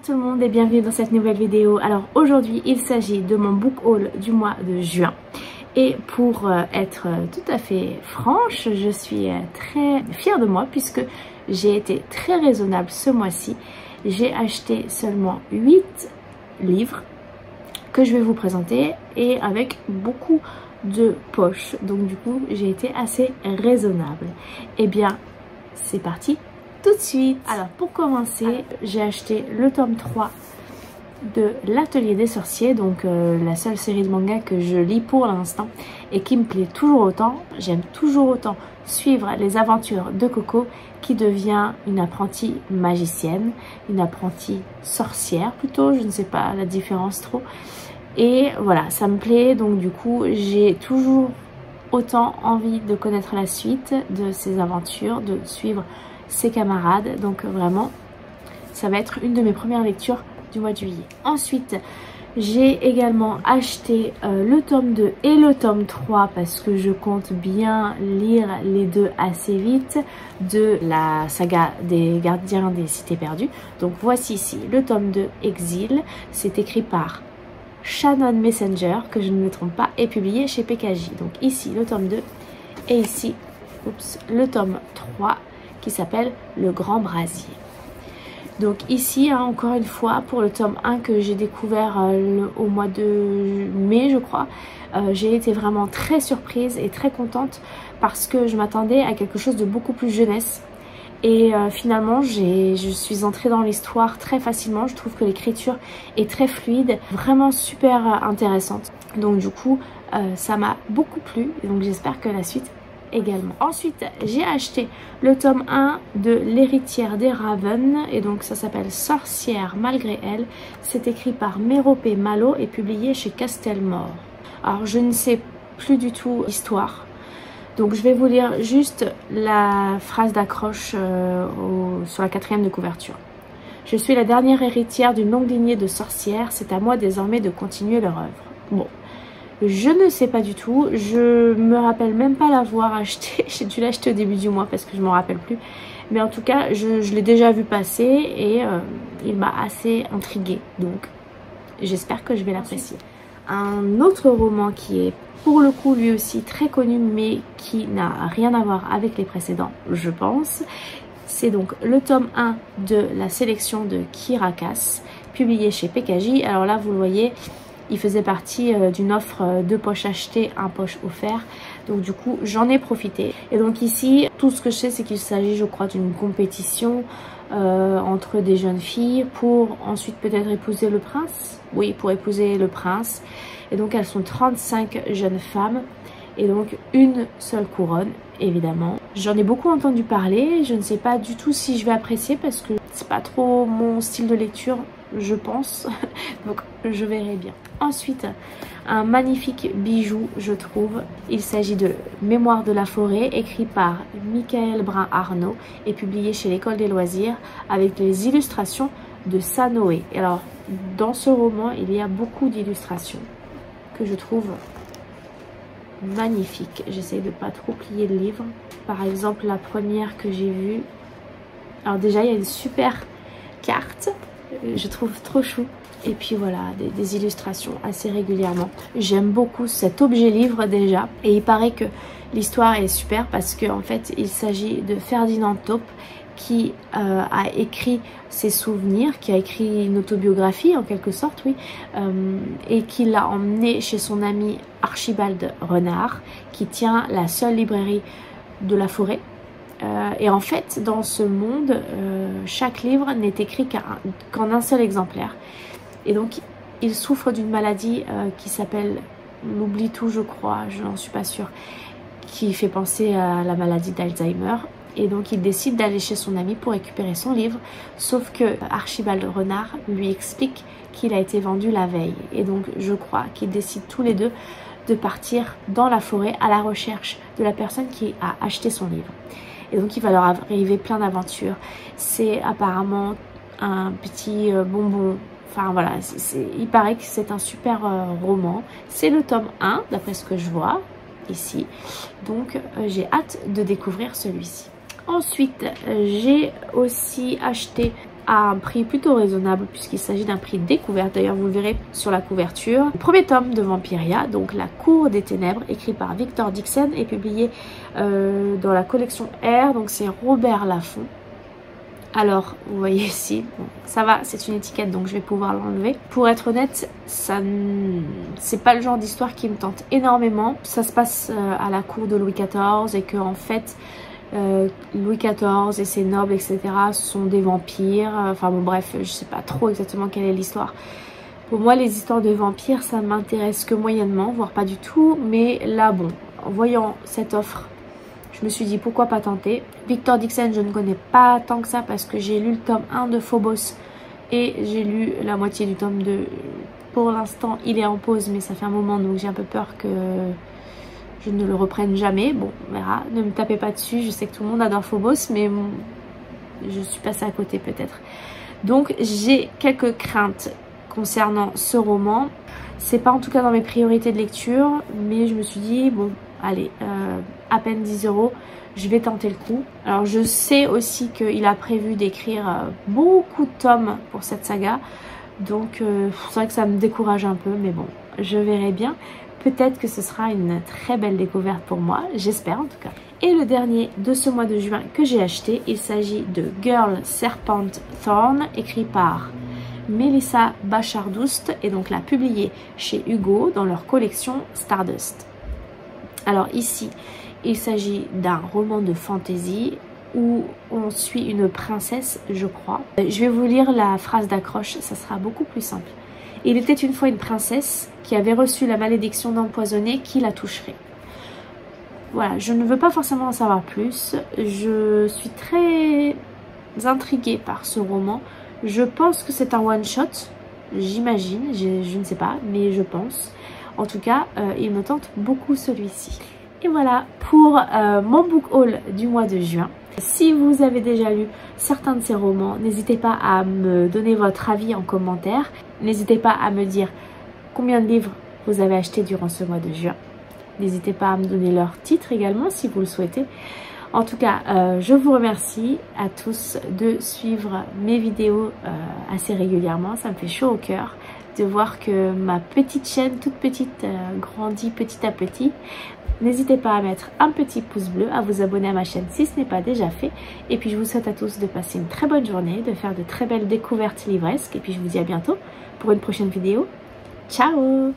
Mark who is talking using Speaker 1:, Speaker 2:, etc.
Speaker 1: tout le monde et bienvenue dans cette nouvelle vidéo. Alors aujourd'hui il s'agit de mon book haul du mois de juin. Et pour être tout à fait franche, je suis très fière de moi puisque j'ai été très raisonnable ce mois-ci. J'ai acheté seulement 8 livres que je vais vous présenter et avec beaucoup de poches. Donc du coup j'ai été assez raisonnable. Et bien c'est parti tout de suite. Alors pour commencer, j'ai acheté le tome 3 de l'Atelier des Sorciers, donc la seule série de manga que je lis pour l'instant et qui me plaît toujours autant. J'aime toujours autant suivre les aventures de Coco qui devient une apprentie magicienne, une apprentie sorcière plutôt, je ne sais pas la différence trop. Et voilà, ça me plaît, donc du coup j'ai toujours autant envie de connaître la suite de ses aventures, de suivre ses camarades. Donc vraiment ça va être une de mes premières lectures du mois de juillet. Ensuite j'ai également acheté le tome 2 et le tome 3 parce que je compte bien lire les deux assez vite de la saga des gardiens des cités perdues. Donc voici ici le tome 2 Exil, c'est écrit par Shannon Messenger, que je ne me trompe pas, est publié chez PKJ. Donc ici le tome 2 et ici le tome 3 qui s'appelle Le Grand Brasier. Donc ici encore une fois pour le tome 1 que j'ai découvert au mois de mai je crois, j'ai été vraiment très surprise et très contente parce que je m'attendais à quelque chose de beaucoup plus jeunesse. Et finalement je suis entrée dans l'histoire très facilement. Je trouve que l'écriture est très fluide, vraiment super intéressante. Donc du coup ça m'a beaucoup plu, donc j'espère que la suite également. Ensuite j'ai acheté le tome 1 de L'Héritière des Raven et donc ça s'appelle Sorcière malgré elle. C'est écrit par Méropé Malo et publié chez Castelmore. Alors je ne sais plus du tout l'histoire, donc je vais vous lire juste la phrase d'accroche sur la 4e de couverture. Je suis la dernière héritière d'une longue lignée de sorcières, c'est à moi désormais de continuer leur œuvre. Bon, je ne sais pas du tout, je me rappelle même pas l'avoir acheté, j'ai dû l'acheter au début du mois parce que je m'en rappelle plus. Mais en tout cas, je l'ai déjà vu passer et il m'a assez intriguée, donc j'espère que je vais l'apprécier. Un autre roman qui est pour le coup lui aussi très connu mais qui n'a rien à voir avec les précédents, je pense. C'est donc le tome 1 de la sélection de Kirakas, publié chez PKJ. Alors là, vous le voyez, il faisait partie d'une offre 2 poches achetées, 1 poche offert. Donc du coup, j'en ai profité. Et donc ici, tout ce que je sais, c'est qu'il s'agit, je crois, d'une compétition entre des jeunes filles pour ensuite peut-être épouser le prince. Oui, pour épouser le prince. Et donc elles sont 35 jeunes femmes. Et donc une seule couronne, évidemment. J'en ai beaucoup entendu parler. Je ne sais pas du tout si je vais apprécier parce que c'est pas trop mon style de lecture, je pense. Donc je verrai bien. Ensuite, un magnifique bijou, je trouve. Il s'agit de Mémoire de la forêt, écrit par Michael Brun-Arnaud et publié chez l'École des loisirs avec les illustrations de Sanoé. Et alors, dans ce roman, il y a beaucoup d'illustrations que je trouve magnifiques. J'essaie de pas trop plier le livre. Par exemple, la première que j'ai vue. Alors déjà, il y a une super carte. Je trouve trop chou. Et puis voilà, des illustrations assez régulièrement. J'aime beaucoup cet objet livre déjà. Et il paraît que l'histoire est super parce qu'en fait, il s'agit de Ferdinand Taupe qui a écrit ses souvenirs, qui a écrit une autobiographie en quelque sorte, oui, et qui l'a emmené chez son ami Archibald Renard, qui tient la seule librairie de la forêt. Et en fait, dans ce monde, chaque livre n'est écrit qu'en un seul exemplaire. Et donc, il souffre d'une maladie qui s'appelle l'oubli-tout, je crois, je n'en suis pas sûre, qui fait penser à la maladie d'Alzheimer. Et donc, il décide d'aller chez son ami pour récupérer son livre. Sauf que Archibald Renard lui explique qu'il a été vendu la veille. Et donc, je crois qu'ils décident tous les deux de partir dans la forêt à la recherche de la personne qui a acheté son livre. Et donc, il va leur arriver plein d'aventures. C'est apparemment un petit bonbon. Enfin voilà, il paraît que c'est un super roman. C'est le tome 1 d'après ce que je vois ici. Donc j'ai hâte de découvrir celui-ci. Ensuite j'ai aussi acheté à un prix plutôt raisonnable puisqu'il s'agit d'un prix découverte. D'ailleurs vous le verrez sur la couverture. Le premier tome de Vampiria, donc La Cour des Ténèbres, écrit par Victor Dixon et publié dans la collection R, donc c'est Robert Laffont. Alors, vous voyez ici, bon, ça va, c'est une étiquette donc je vais pouvoir l'enlever. Pour être honnête, c'est pas le genre d'histoire qui me tente énormément. Ça se passe à la cour de Louis XIV et que en fait, Louis XIV et ses nobles, etc. sont des vampires. Enfin bon, bref, je sais pas trop exactement quelle est l'histoire. Pour moi, les histoires de vampires, ça m'intéresse que moyennement, voire pas du tout. Mais là, bon, en voyant cette offre, je me suis dit pourquoi pas tenter. Victor Dixon, je ne connais pas tant que ça parce que j'ai lu le tome 1 de Phobos et j'ai lu la moitié du tome 2. Pour l'instant, il est en pause, mais ça fait un moment donc j'ai un peu peur que je ne le reprenne jamais. Bon, on verra. Ne me tapez pas dessus. Je sais que tout le monde adore Phobos, mais je suis passée à côté peut-être. Donc j'ai quelques craintes concernant ce roman. C'est pas en tout cas dans mes priorités de lecture, mais je me suis dit bon, allez, à peine 10 €, je vais tenter le coup. Alors je sais aussi qu'il a prévu d'écrire beaucoup de tomes pour cette saga, donc c'est vrai que ça me décourage un peu, mais bon, je verrai bien. Peut-être que ce sera une très belle découverte pour moi, j'espère en tout cas. Et le dernier de ce mois de juin que j'ai acheté, il s'agit de Girl Serpent Thorn, écrit par Melissa Bachardoust et donc l'a publié chez Hugo dans leur collection Stardust. Alors ici, il s'agit d'un roman de fantasy où on suit une princesse, je crois. Je vais vous lire la phrase d'accroche, ça sera beaucoup plus simple. Il était une fois une princesse qui avait reçu la malédiction d'empoisonner qui la toucherait. Voilà, je ne veux pas forcément en savoir plus. Je suis très intriguée par ce roman. Je pense que c'est un one-shot, j'imagine, je ne sais pas, mais je pense. En tout cas, il me tente beaucoup celui-ci. Et voilà pour mon book haul du mois de juin. Si vous avez déjà lu certains de ces romans, n'hésitez pas à me donner votre avis en commentaire. N'hésitez pas à me dire combien de livres vous avez acheté durant ce mois de juin. N'hésitez pas à me donner leur titre également si vous le souhaitez. En tout cas, je vous remercie à tous de suivre mes vidéos assez régulièrement. Ça me fait chaud au cœur de voir que ma petite chaîne, toute petite, grandit petit à petit. N'hésitez pas à mettre un petit pouce bleu, à vous abonner à ma chaîne si ce n'est pas déjà fait. Et puis je vous souhaite à tous de passer une très bonne journée, de faire de très belles découvertes livresques. Et puis je vous dis à bientôt pour une prochaine vidéo. Ciao!